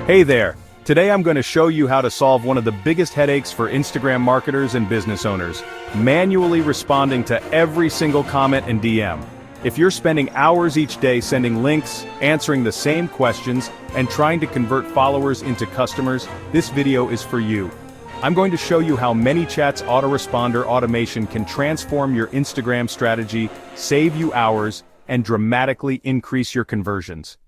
Hey there! Today I'm going to show you how to solve one of the biggest headaches for Instagram marketers and business owners: manually responding to every single comment and DM. If you're spending hours each day sending links, answering the same questions, and trying to convert followers into customers, this video is for you. I'm going to show you how ManyChat's Autoresponder automation can transform your Instagram strategy, save you hours, and dramatically increase your conversions.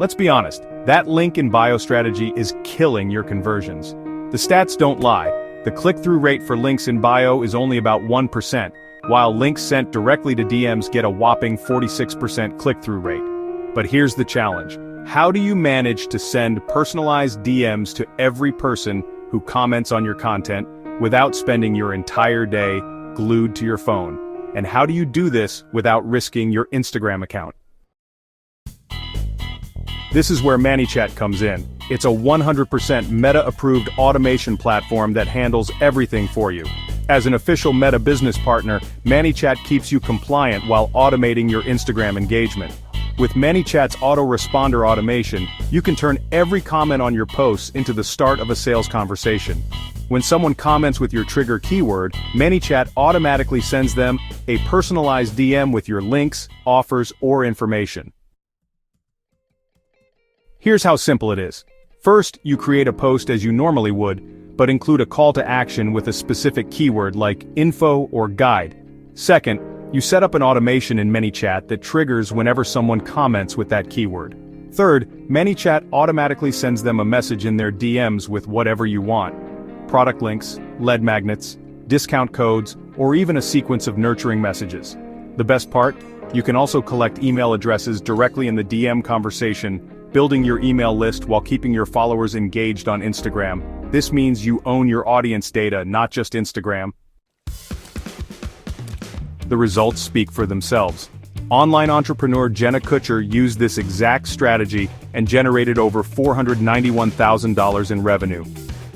Let's be honest, that link in bio strategy is killing your conversions. The stats don't lie. The click-through rate for links in bio is only about 1%, while links sent directly to DMs get a whopping 46% click-through rate. But here's the challenge. How do you manage to send personalized DMs to every person who comments on your content without spending your entire day glued to your phone? And how do you do this without risking your Instagram account? This is where ManyChat comes in. It's a 100% Meta-approved automation platform that handles everything for you. As an official Meta business partner, ManyChat keeps you compliant while automating your Instagram engagement. With ManyChat's Autoresponder automation, you can turn every comment on your posts into the start of a sales conversation. When someone comments with your trigger keyword, ManyChat automatically sends them a personalized DM with your links, offers, or information. Here's how simple it is. First, you create a post as you normally would, but include a call to action with a specific keyword like info or guide. Second, you set up an automation in ManyChat that triggers whenever someone comments with that keyword. Third, ManyChat automatically sends them a message in their DMs with whatever you want: product links, lead magnets, discount codes, or even a sequence of nurturing messages. The best part? You can also collect email addresses directly in the DM conversation, building your email list while keeping your followers engaged on Instagram. This means you own your audience data, not just Instagram. The results speak for themselves. Online entrepreneur Jenna Kutcher used this exact strategy and generated over $491,000 in revenue.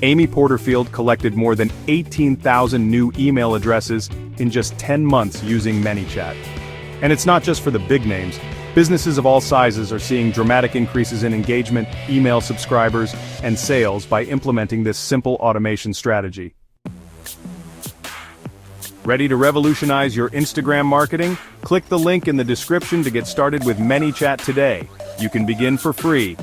Amy Porterfield collected more than 18,000 new email addresses in just 10 months using ManyChat. And it's not just for the big names. Businesses of all sizes are seeing dramatic increases in engagement, email subscribers, and sales by implementing this simple automation strategy. Ready to revolutionize your Instagram marketing? Click the link in the description to get started with ManyChat today. You can begin for free,